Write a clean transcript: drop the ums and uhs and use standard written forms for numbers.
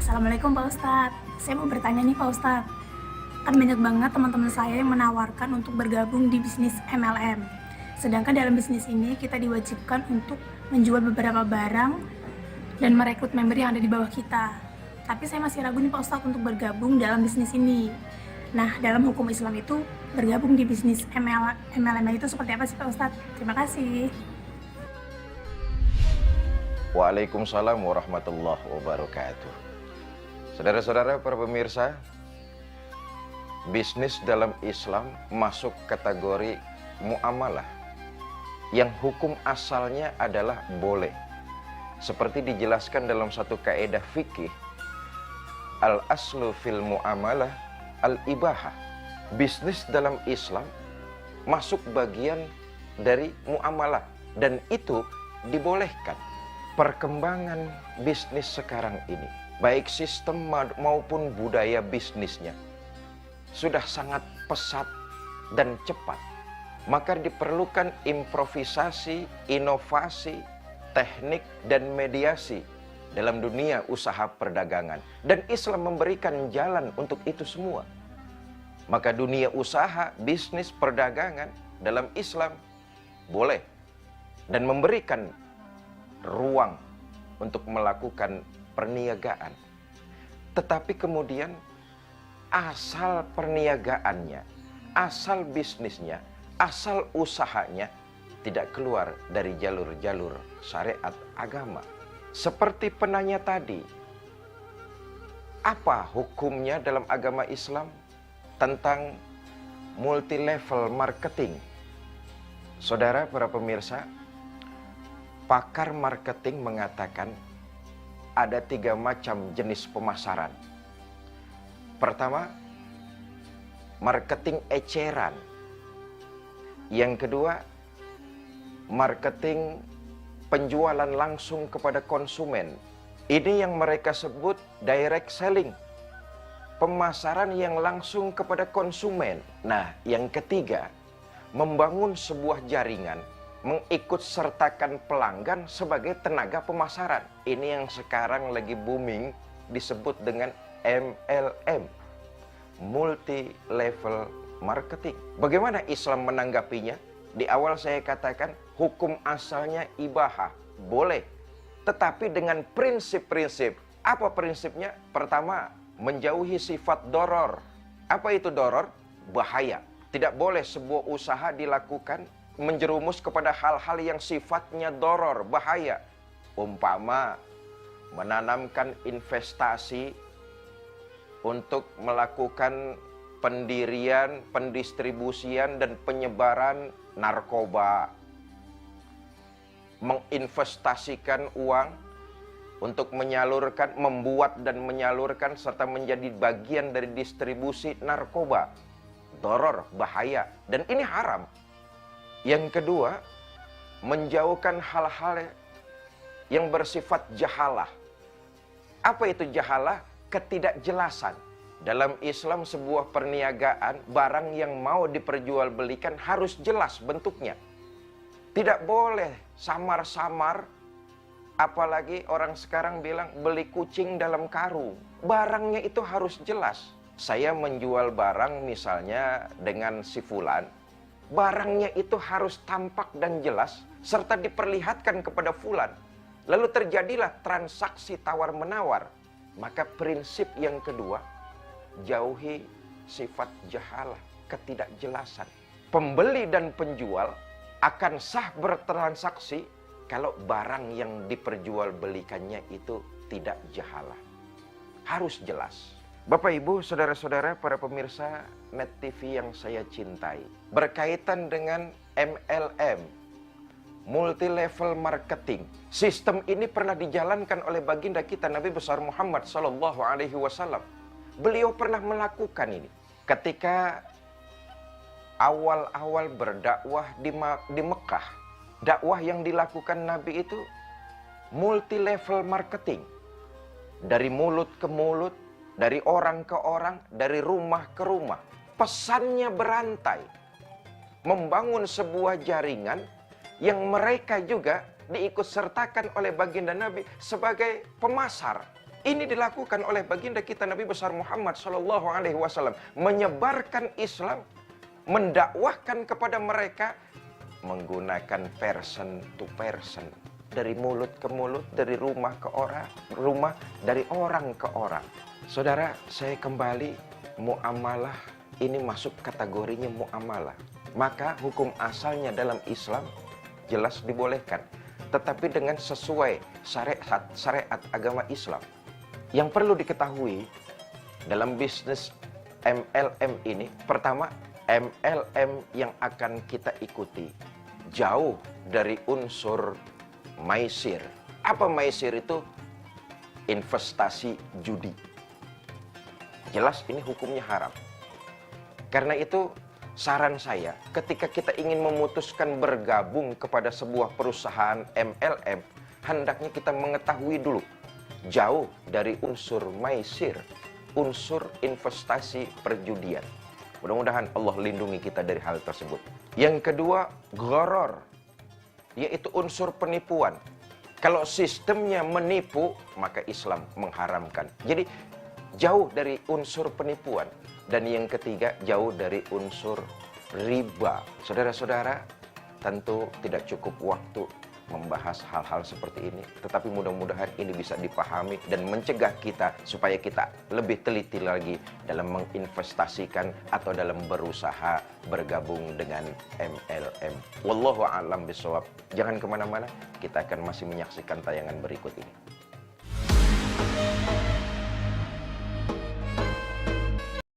Assalamualaikum Pak Ustadz. Saya mau bertanya nih Pak Ustadz. Kan banyak banget teman-teman saya yang menawarkan untuk bergabung di bisnis MLM. Sedangkan dalam bisnis ini kita diwajibkan untuk menjual beberapa barang dan merekrut member yang ada di bawah kita. Tapi saya masih ragu nih Pak Ustadz untuk bergabung dalam bisnis ini. Nah, dalam hukum Islam itu bergabung di bisnis MLM itu seperti apa sih Pak Ustadz? Terima kasih. Waalaikumsalam warahmatullahi wabarakatuh. Saudara-saudara para pemirsa, bisnis dalam Islam masuk kategori muamalah yang hukum asalnya adalah boleh. Seperti dijelaskan dalam satu kaidah fikih, al-aslu fil muamalah al-ibahah. Bisnis dalam Islam masuk bagian dari muamalah dan itu dibolehkan. Perkembangan bisnis sekarang ini, baik sistem maupun budaya bisnisnya, sudah sangat pesat dan cepat. Maka diperlukan improvisasi, inovasi, teknik, dan mediasi dalam dunia usaha perdagangan. Dan Islam memberikan jalan untuk itu semua. Maka dunia usaha, bisnis, perdagangan dalam Islam boleh dan memberikan ruang untuk melakukan perniagaan. Tetapi kemudian asal perniagaannya, asal bisnisnya, asal usahanya tidak keluar dari jalur-jalur syariat agama. Seperti penanya tadi, apa hukumnya dalam agama Islam tentang multi level marketing? Saudara para pemirsa, pakar marketing mengatakan ada 3 macam jenis pemasaran. Pertama, marketing eceran. Yang kedua, marketing penjualan langsung kepada konsumen. Ini yang mereka sebut direct selling. Pemasaran yang langsung kepada konsumen. Nah, yang ketiga, membangun sebuah jaringan, mengikut sertakan pelanggan sebagai tenaga pemasaran. Ini yang sekarang lagi booming disebut dengan MLM, multi level marketing. Bagaimana Islam menanggapinya? Di awal saya katakan hukum asalnya ibahah, boleh, tetapi dengan prinsip-prinsip. Apa prinsipnya? Pertama, menjauhi sifat doror. Apa itu doror? Bahaya. Tidak boleh sebuah usaha dilakukan menjerumus kepada hal-hal yang sifatnya doror, bahaya. Umpama menanamkan investasi untuk melakukan pendirian, pendistribusian, dan penyebaran narkoba. Menginvestasikan uang untuk menyalurkan, membuat dan menyalurkan serta menjadi bagian dari distribusi narkoba. Doror, bahaya, dan ini haram. Yang kedua, menjauhkan hal-hal yang bersifat jahalah. Apa itu jahalah? Ketidakjelasan. Dalam Islam sebuah perniagaan, barang yang mau diperjualbelikan harus jelas bentuknya. Tidak boleh samar-samar, apalagi orang sekarang bilang beli kucing dalam karung. Barangnya itu harus jelas. Saya menjual barang misalnya dengan si fulan, barangnya itu harus tampak dan jelas, serta diperlihatkan kepada fulan. Lalu terjadilah transaksi tawar-menawar. Maka prinsip yang kedua, jauhi sifat jahalah, ketidakjelasan. Pembeli dan penjual akan sah bertransaksi kalau barang yang diperjualbelikannya itu tidak jahalah. Harus jelas. Bapak, Ibu, saudara-saudara, para pemirsa Net TV yang saya cintai, berkaitan dengan MLM, multi level marketing. Sistem ini pernah dijalankan oleh baginda kita Nabi besar Muhammad SAW. Beliau pernah melakukan ini ketika awal-awal berdakwah di Mekah. Dakwah yang dilakukan Nabi itu multi level marketing, dari mulut ke mulut, dari orang ke orang, dari rumah ke rumah. Pesannya berantai. Membangun sebuah jaringan yang mereka juga diikut sertakan oleh baginda Nabi sebagai pemasar. Ini dilakukan oleh baginda kita Nabi besar Muhammad Shallallahu Alaihi Wasallam, menyebarkan Islam, mendakwahkan kepada mereka menggunakan person to person, dari mulut ke mulut, dari rumah ke rumah, dari orang ke orang. Saudara, saya kembali, muamalah ini masuk kategorinya muamalah. Maka hukum asalnya dalam Islam jelas dibolehkan, tetapi dengan sesuai syariat agama Islam. Yang perlu diketahui dalam bisnis MLM ini, pertama, MLM yang akan kita ikuti jauh dari unsur maisir. Apa maisir itu? Investasi judi. Jelas ini hukumnya haram. Karena itu saran saya, ketika kita ingin memutuskan bergabung kepada sebuah perusahaan MLM, hendaknya kita mengetahui dulu jauh dari unsur maisir, unsur investasi perjudian. Mudah-mudahan Allah lindungi kita dari hal tersebut. Yang kedua, gharar, yaitu unsur penipuan. Kalau sistemnya menipu, maka Islam mengharamkan. Jadi jauh dari unsur penipuan. Dan yang ketiga, jauh dari unsur riba. Saudara-saudara, tentu tidak cukup waktu membahas hal-hal seperti ini, tetapi mudah-mudahan ini bisa dipahami dan mencegah kita supaya kita lebih teliti lagi dalam menginvestasikan atau dalam berusaha bergabung dengan MLM. Wallahu a'lam bishawab. Jangan kemana-mana, kita akan masih menyaksikan tayangan berikut ini.